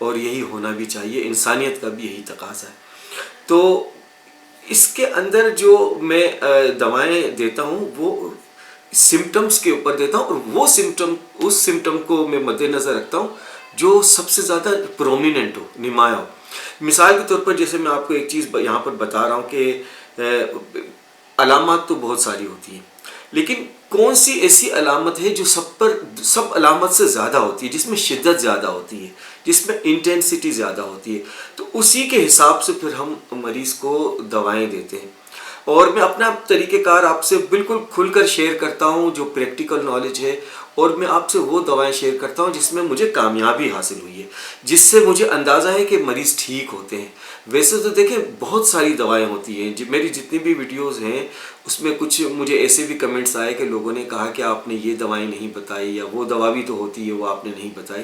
اور یہی ہونا بھی چاہیے، انسانیت کا بھی یہی تقاضا ہے۔ تو اس کے اندر جو میں دوائیں دیتا ہوں وہ سمٹمز کے اوپر دیتا ہوں، اور وہ اس سمٹم کو میں مد نظر رکھتا ہوں جو سب سے زیادہ پرومیننٹ ہو، نمایاں ہو۔ مثال کے طور پر جیسے میں آپ کو ایک چیز یہاں پر بتا رہا ہوں کہ علامات تو بہت ساری ہوتی ہیں، لیکن کون سی ایسی علامت ہے جو سب علامت سے زیادہ ہوتی ہے، جس میں شدت زیادہ ہوتی ہے، جس میں انٹینسٹی زیادہ ہوتی ہے، تو اسی کے حساب سے پھر ہم مریض کو دوائیں دیتے ہیں۔ اور میں اپنا طریقہ کار آپ سے بالکل کھل کر شیئر کرتا ہوں، جو پریکٹیکل نالج ہے، اور میں آپ سے وہ دوائیں شیئر کرتا ہوں جس میں مجھے کامیابی حاصل ہوئی ہے، جس سے مجھے اندازہ ہے کہ مریض ٹھیک ہوتے ہیں۔ ویسے تو دیکھیں بہت ساری دوائیں ہوتی ہیں، میری جتنی بھی ویڈیوز ہیں اس میں کچھ مجھے ایسے بھی کمنٹس آئے کہ لوگوں نے کہا کہ آپ نے یہ دوائیں نہیں بتائی، یا وہ دوا بھی تو ہوتی ہے وہ آپ نے نہیں بتائی۔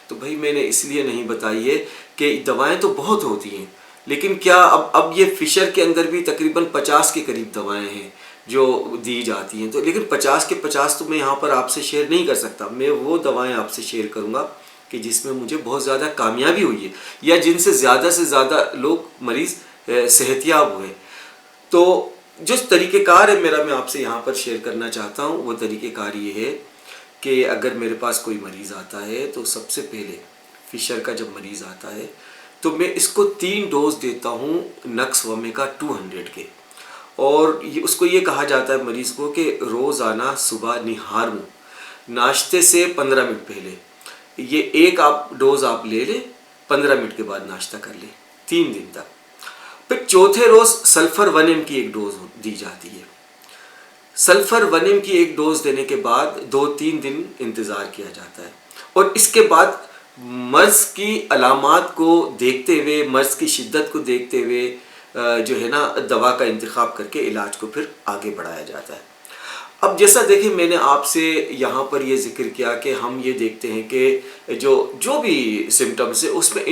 تو بھائی میں نے اس لیے نہیں بتائی ہے کہ دوائیں تو بہت ہوتی ہیں، لیکن کیا اب یہ فشر کے اندر بھی تقریباً 50 کے قریب دوائیں ہیں جو دی جاتی ہیں، تو لیکن 50 کے 50 تو میں یہاں پر آپ سے شیئر نہیں کر سکتا۔ میں وہ دوائیں آپ سے شیئر کروں گا کہ جس میں مجھے بہت زیادہ کامیابی ہوئی ہے، یا جن سے زیادہ لوگ مریض صحت یاب ہوئے۔ تو جس طریقہ کار ہے میرا، میں آپ سے یہاں پر شیئر کرنا چاہتا ہوں، وہ طریقہ کار یہ ہے کہ اگر میرے پاس کوئی مریض آتا ہے تو سب سے پہلے فشر کا جب مریض آتا ہے تو میں اس کو 3 ڈوز دیتا ہوں نکس ومیکا 200 کے، اور اس کو یہ کہا جاتا ہے مریض کو کہ روزانہ صبح نہار منہ ناشتے سے 15 منٹ پہلے یہ ایک ڈوز آپ لے لیں، 15 منٹ کے بعد ناشتہ کر لیں 3 دن تک۔ پھر چوتھے روز سلفر 1 mg کی ایک ڈوز دی جاتی ہے۔ سلفر 1 mg کی ایک ڈوز دینے کے بعد 2-3 دن انتظار کیا جاتا ہے، اور اس کے بعد مرض کی علامات کو دیکھتے ہوئے، مرض کی شدت کو دیکھتے ہوئے جو ہے نا دوا کا انتخاب کر کے علاج کو پھر آگے بڑھایا جاتا ہے۔ اب جیسا دیکھیں میں نے آپ سے یہاں پر یہ ذکر کیا کہ ہم یہ دیکھتے ہیں کہ جو بھی سمٹمز ہے اس میں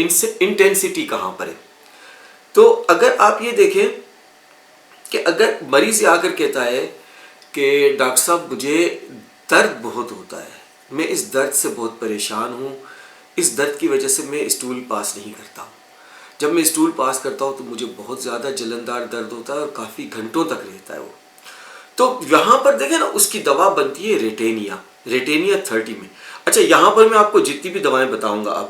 انٹینسٹی کہاں پر ہے۔ تو اگر آپ یہ دیکھیں کہ اگر مریض یہ آ کر کہتا ہے کہ ڈاکٹر صاحب مجھے درد بہت ہوتا ہے، میں اس درد سے بہت پریشان ہوں، اس درد کی وجہ سے میں اسٹول پاس نہیں کرتا ہوں، جب میں اسٹول پاس کرتا ہوں تو مجھے بہت زیادہ جلندار درد ہوتا ہے اور کافی گھنٹوں تک رہتا ہے وہ، تو یہاں پر دیکھیں نا اس کی دوا بنتی ہے ریٹینیا 30 میں۔ اچھا یہاں پر میں آپ کو جتنی بھی دوائیں بتاؤں گا، اب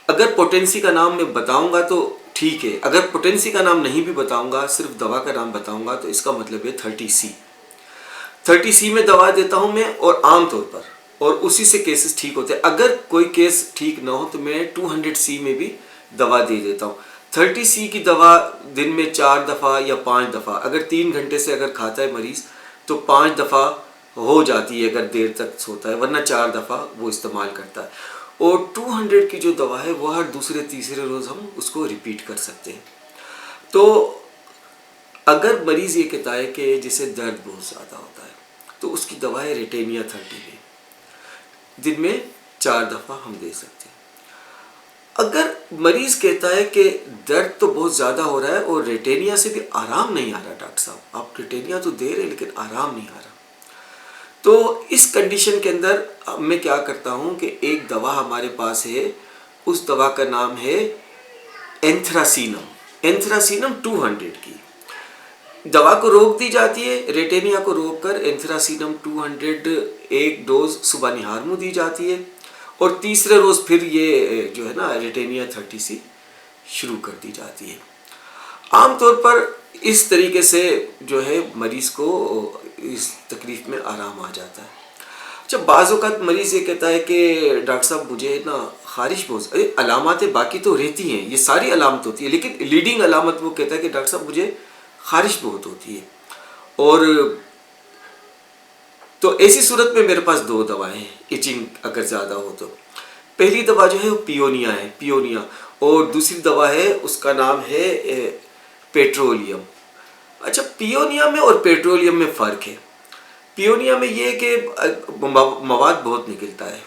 اگر پوٹینسی کا نام میں بتاؤں گا تو ٹھیک ہے، اگر پوٹینسی کا نام نہیں بھی بتاؤں گا، صرف دوا کا نام بتاؤں گا، تو اس کا مطلب ہے 30C میں دوا دیتا ہوں میں، اور عام طور پر، اور اسی سے کیسز ٹھیک ہوتے ہیں۔ اگر کوئی کیس ٹھیک نہ ہو تو میں 200C میں بھی دوا دے دیتا ہوں۔ 30C کی دوا دن میں 4 دفعہ یا 5 دفعہ، اگر 3 گھنٹے سے اگر کھاتا ہے مریض تو 5 دفعہ ہو جاتی ہے اگر دیر تک سوتا ہے، ورنہ 4 دفعہ وہ استعمال کرتا ہے۔ اور 200 کی جو دوا ہے وہ ہر دوسرے تیسرے روز ہم اس کو ریپیٹ کر سکتے ہیں۔ تو اگر مریض یہ کہتا ہے کہ جسے درد بہت زیادہ ہوتا ہے تو اس کی دوا ہے ریٹینیا 30 ہے، دن میں 4 دفعہ ہم دے سکتے ہیں۔ اگر مریض کہتا ہے کہ درد تو بہت زیادہ ہو رہا ہے اور ریٹینیا سے بھی آرام نہیں آ رہا، ڈاکٹر صاحب آپ ریٹینیا تو دے رہے ہیں لیکن آرام نہیں آ رہا، تو اس کنڈیشن کے اندر میں کیا کرتا ہوں کہ ایک دوا ہمارے پاس ہے، اس دوا کا نام ہے اینتھراسینم 200 کی دوا کو روک دی جاتی ہے، ریٹینیا کو روک کر اینتھراسینم 200 ایک ڈوز صبح نہار منہ دی جاتی ہے، اور تیسرے روز پھر یہ جو ہے نا ریٹینیا 30C شروع کر دی جاتی ہے۔ عام طور پر اس طریقے سے جو ہے مریض کو اس تکلیف میں آرام آ جاتا ہے۔ جب بعض اوقات مریض یہ کہتا ہے کہ ڈاکٹر صاحب مجھے نا خارش بہت، علاماتیں باقی تو رہتی ہیں، یہ ساری علامت ہوتی ہے، لیکن لیڈنگ علامت وہ کہتا ہے کہ ڈاکٹر صاحب مجھے خارش بہت ہوتی ہے، اور تو ایسی صورت میں میرے پاس 2 دوائیں ہیں ایچنگ اگر زیادہ ہو تو۔ پہلی دوا جو ہے وہ پیونیا، اور دوسری دوا ہے اس کا نام ہے پیٹرولیم۔ اچھا پیونیا میں اور پیٹرولیم میں فرق ہے۔ پیونیا میں یہ ہے کہ مواد بہت نکلتا ہے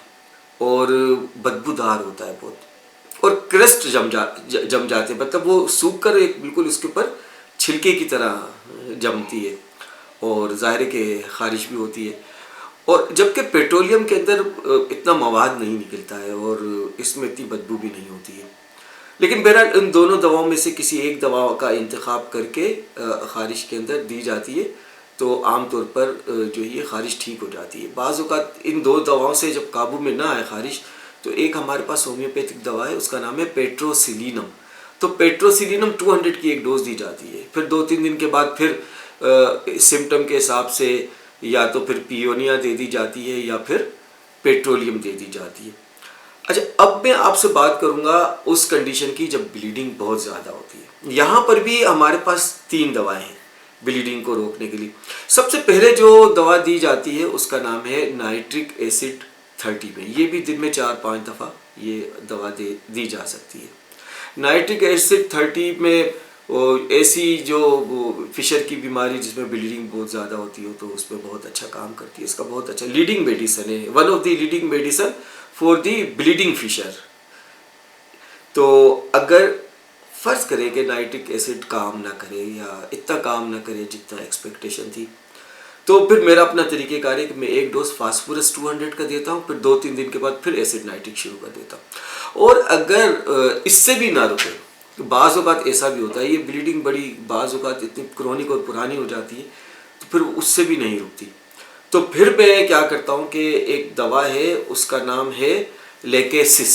اور بدبودار ہوتا ہے بہت، اور کرسٹ جم جاتے ہیں، مطلب وہ سوکھ کر ایک بالکل اس کے اوپر چھلکے کی طرح جمتی ہے، اور ظاہر ہے کہ خارش بھی ہوتی ہے۔ اور جبکہ پیٹرولیم کے اندر اتنا مواد نہیں نکلتا ہے اور اس میں اتنی بدبو بھی نہیں ہوتی ہے. لیکن بہرحال ان دونوں دواؤں میں سے کسی ایک دوا کا انتخاب کر کے خارش کے اندر دی جاتی ہے تو عام طور پر جو یہ خارش ٹھیک ہو جاتی ہے. بعض اوقات ان دو دواؤں سے جب قابو میں نہ آئے خارش تو ایک ہمارے پاس ہومیوپیتھک دوا ہے، اس کا نام ہے پیٹروسیلینم. تو پیٹروسیلینم 200 کی ایک ڈوز دی جاتی ہے. پھر 2-3 دن کے بعد پھر سمٹم کے حساب سے یا تو پھر پیونیا دے دی جاتی ہے یا پھر پیٹرولیم دے دی جاتی ہے. اچھا، اب میں آپ سے بات کروں گا اس کنڈیشن کی جب بلیڈنگ بہت زیادہ ہوتی ہے. یہاں پر بھی ہمارے پاس 3 دوائیں ہیں بلیڈنگ کو روکنے کے لیے. سب سے پہلے جو دوا دی جاتی ہے اس کا نام ہے نائٹرک ایسڈ 30 میں. یہ بھی دن میں 4-5 دفعہ یہ دوا دی جا سکتی ہے. نائٹرک ایسڈ 30 میں ایسی جو فشر کی بیماری جس میں بلیڈنگ بہت زیادہ ہوتی ہو تو اس میں بہت اچھا کام کرتی ہے. اس کا بہت اچھا لیڈنگ میڈیسن ہے، one of the leading medicine for the bleeding fissure. تو اگر فرض کرے کہ نائٹرک ایسڈ کام نہ کرے یا اتنا کام نہ کرے جتنا ایکسپیکٹیشن تھی تو پھر میرا اپنا طریقہ کار ہے کہ میں ایک ڈوز فاسفورس 200 کا دیتا ہوں، پھر 2-3 دن کے بعد پھر ایسڈ نائٹرک شروع کر دیتا ہوں. اور اگر اس سے بھی نہ رکے تو بعض اوقات ایسا بھی ہوتا ہے یہ بلیڈنگ بڑی بعض اوقات اتنی کرونک اور پرانی ہو جاتی ہے تو پھر اس سے بھی نہیں رکتی. تو پھر میں کیا کرتا ہوں کہ ایک دوا ہے اس کا نام ہے لیکیسس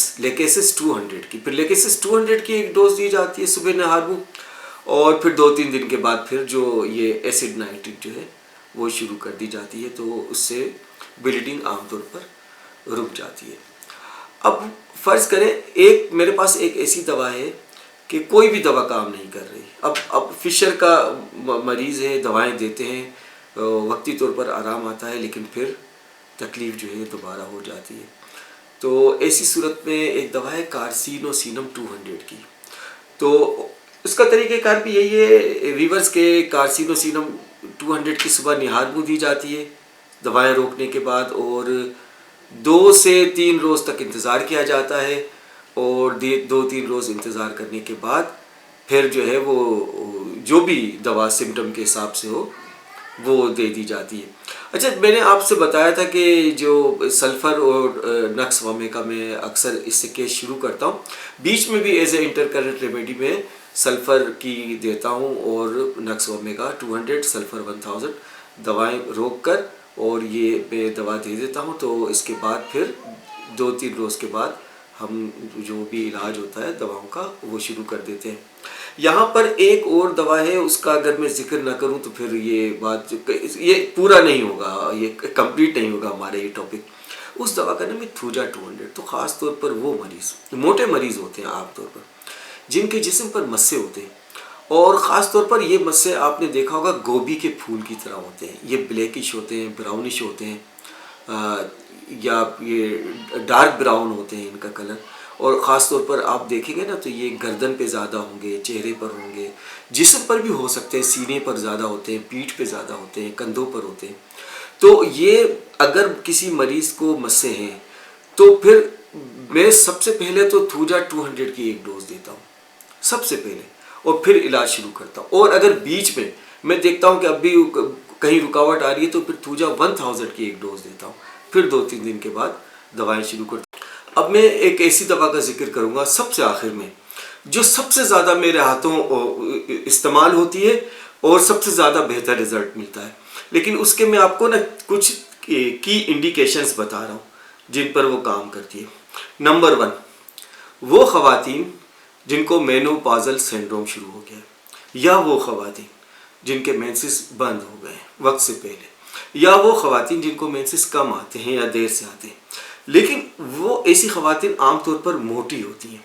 200 کی. پھر لیکیسس 200 کی ایک ڈوز دی جاتی ہے صبح نہار منہ، اور پھر 2-3 دن کے بعد پھر جو یہ ایسڈ نائٹرک جو ہے وہ شروع کر دی جاتی ہے تو اس سے بلیڈنگ عام طور پر رک جاتی ہے. اب فرض کریں میرے پاس ایک ایسی دوا ہے کہ کوئی بھی دوا کام نہیں کر رہی. اب فشر کا مریض ہے، دوائیں دیتے ہیں، وقتی طور پر آرام آتا ہے لیکن پھر تکلیف جو ہے دوبارہ ہو جاتی ہے. تو ایسی صورت میں ایک دوا ہے کارسینوسینم 200 کی. تو اس کا طریقہ کار بھی یہی ہے، ریورس کے کارسینوسینم 200 کی صبح نہار منہ دی جاتی ہے دوائیں روکنے کے بعد، اور 2 سے 3 روز تک انتظار کیا جاتا ہے، اور 2-3 روز انتظار کرنے کے بعد پھر جو ہے وہ جو بھی دوا سمٹم کے حساب سے ہو وہ دے دی جاتی ہے. اچھا، میں نے آپ سے بتایا تھا کہ جو سلفر اور نکس وامے کا میں اکثر اس سے کیس شروع کرتا ہوں. بیچ میں بھی as a intercurrent remedy میں سلفر کی دیتا ہوں اور نکس وامے کا 200 سلفر 1000 دوائیں روک کر اور یہ میں دوا دے دیتا ہوں. تو اس کے بعد پھر 2-3 روز کے بعد ہم جو بھی علاج ہوتا ہے دواؤں کا وہ شروع کر دیتے ہیں. یہاں پر ایک اور دوا ہے، اس کا اگر میں ذکر نہ کروں تو پھر یہ بات یہ پورا نہیں ہوگا، یہ کمپلیٹ نہیں ہوگا ہمارا یہ ٹاپک. اس دوا کا نام ہے تھوجا 200. تو خاص طور پر وہ مریض موٹے مریض ہوتے ہیں عام طور پر جن کے جسم پر مسے ہوتے ہیں، اور خاص طور پر یہ مسے آپ نے دیکھا ہوگا گوبھی کے پھول کی طرح ہوتے ہیں. یہ بلیکش ہوتے ہیں، براؤنش ہوتے ہیں، یا یہ ڈارک براؤن ہوتے ہیں ان کا کلر. اور خاص طور پر آپ دیکھیں گے نا تو یہ گردن پہ زیادہ ہوں گے، چہرے پر ہوں گے، جسم پر بھی ہو سکتے ہیں، سینے پر زیادہ ہوتے ہیں، پیٹھ پہ زیادہ ہوتے ہیں، کندھوں پر ہوتے ہیں. تو یہ اگر کسی مریض کو مسے ہیں تو پھر میں سب سے پہلے تو تھوجا 200 کی ایک ڈوز دیتا ہوں سب سے پہلے، اور پھر علاج شروع کرتا ہوں. اور اگر بیچ میں دیکھتا ہوں کہ اب بھی کہیں رکاوٹ آ رہی ہے تو پھر تھوجا 1000 کی ایک ڈوز دیتا ہوں، پھر 2-3 دن کے بعد دوائیں شروع کرتا ہوں. اب میں ایک ایسی دوا کا ذکر کروں گا سب سے آخر میں جو سب سے زیادہ میرے ہاتھوں استعمال ہوتی ہے اور سب سے زیادہ بہتر رزلٹ ملتا ہے. لیکن اس کے میں آپ کو نا کچھ کی انڈیکیشنز بتا رہا ہوں جن پر وہ کام کرتی ہے. نمبر 1، وہ خواتین جن کو مینوپازل سنڈروم شروع ہو گیا، یا وہ خواتین جن کے مینسز بند ہو گئے وقت سے پہلے، یا وہ خواتین جن کو مینسز کم آتے ہیں یا دیر سے آتے ہیں. لیکن وہ ایسی خواتین عام طور پر موٹی ہوتی ہیں،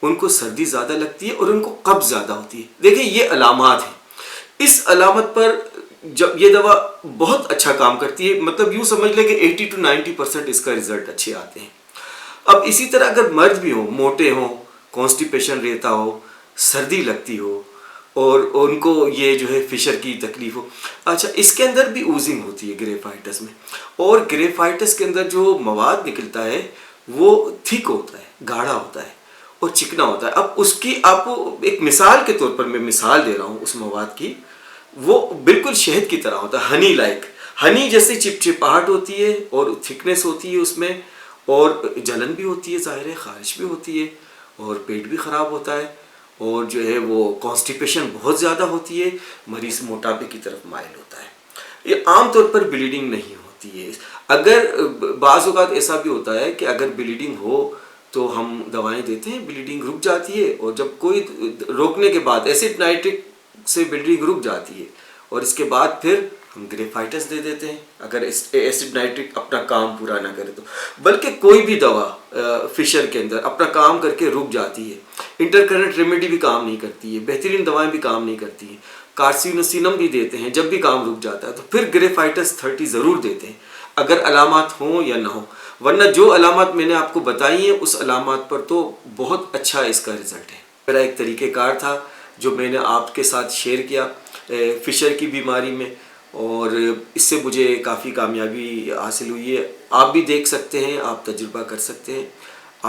ان کو سردی زیادہ لگتی ہے اور ان کو قبض زیادہ ہوتی ہے. دیکھیں یہ علامات ہیں. اس علامت پر جب یہ دوا بہت اچھا کام کرتی ہے، مطلب یوں سمجھ لیں کہ 80 to 90% اس کا رزلٹ اچھے آتے ہیں. اب اسی طرح اگر مرد بھی ہوں، موٹے ہوں، کانسٹیپیشن رہتا ہو، سردی لگتی ہو اور ان کو یہ جو ہے فشر کی تکلیف ہو. اچھا، اس کے اندر بھی اوزنگ ہوتی ہے گریفائٹس میں، اور گریفائٹس کے اندر جو مواد نکلتا ہے وہ تھک ہوتا ہے، گاڑھا ہوتا ہے اور چکنا ہوتا ہے. اب اس کی آپ کو ایک مثال کے طور پر میں مثال دے رہا ہوں اس مواد کی. وہ بالکل شہد کی طرح ہوتا ہے، ہنی لائک. ہنی جیسے چپچپاہٹ ہوتی ہے اور تھکنیس ہوتی ہے اس میں، اور جلن بھی ہوتی ہے، ظاہر ہے خارش بھی ہوتی ہے، اور پیٹ بھی خراب ہوتا ہے، اور جو ہے وہ کانسٹیپیشن بہت زیادہ ہوتی ہے، مریض موٹاپے کی طرف مائل ہوتا ہے۔ یہ عام طور پر بلیڈنگ نہیں ہوتی ہے۔ اگر بعض اوقات ایسا بھی ہوتا ہے کہ اگر بلیڈنگ ہو تو ہم دوائیں دیتے ہیں، بلیڈنگ رک جاتی ہے، اور جب کوئی روکنے کے بعد ایسڈ نائٹرک سے بلیڈنگ رک جاتی ہے، اور اس کے بعد پھر ہم گریفائٹس دے دیتے ہیں اگر ایسڈ نائٹرک اپنا کام پورا نہ کرے تو۔ بلکہ کوئی بھی دوا فشر کے اندر اپنا کام کر کے رک جاتی ہے، انٹر کرنٹ ریمیڈی بھی کام نہیں کرتی ہے، بہترین دوائیں بھی کام نہیں کرتی ہیں، کارسینوسینم بھی دیتے ہیں، جب بھی کام رک جاتا ہے تو پھر گریفائٹس 30 ضرور دیتے ہیں اگر علامات ہوں یا نہ ہوں۔ ورنہ جو علامات میں نے آپ کو بتائی ہیں اس علامات پر تو بہت اچھا اس کا رزلٹ ہے۔ میرا ایک طریقہ کار تھا جو میں نے آپ کے ساتھ شیئر کیا فشر کی بیماری میں، اور اس سے مجھے کافی کامیابی حاصل ہوئی ہے۔ آپ بھی دیکھ سکتے ہیں، آپ تجربہ کر سکتے ہیں۔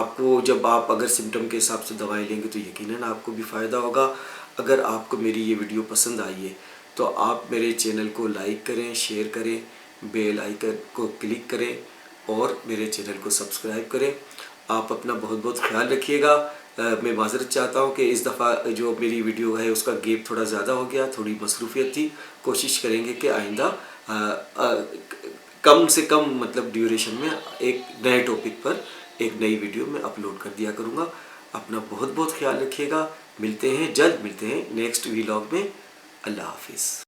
آپ کو جب آپ اگر سمٹم کے حساب سے دوائیں لیں گے تو یقیناً آپ کو بھی فائدہ ہوگا۔ اگر آپ کو میری یہ ویڈیو پسند آئی ہے تو آپ میرے چینل کو لائک کریں، شیئر کریں، بیل آئیکن کو کلک کریں اور میرے چینل کو سبسکرائب کریں۔ آپ اپنا بہت بہت خیال رکھیے گا۔ میں معذرت چاہتا ہوں کہ اس دفعہ جو میری ویڈیو ہے اس کا گیپ تھوڑا زیادہ ہو گیا، تھوڑی مصروفیت تھی۔ کوشش کریں گے کہ آئندہ کم سے کم مطلب ڈیوریشن میں ایک نئے ٹاپک پر ایک نئی ویڈیو میں اپلوڈ کر دیا کروں گا۔ اپنا بہت بہت خیال رکھیے گا۔ ملتے ہیں جلد، ملتے ہیں نیکسٹ ویلاگ میں۔ اللہ حافظ۔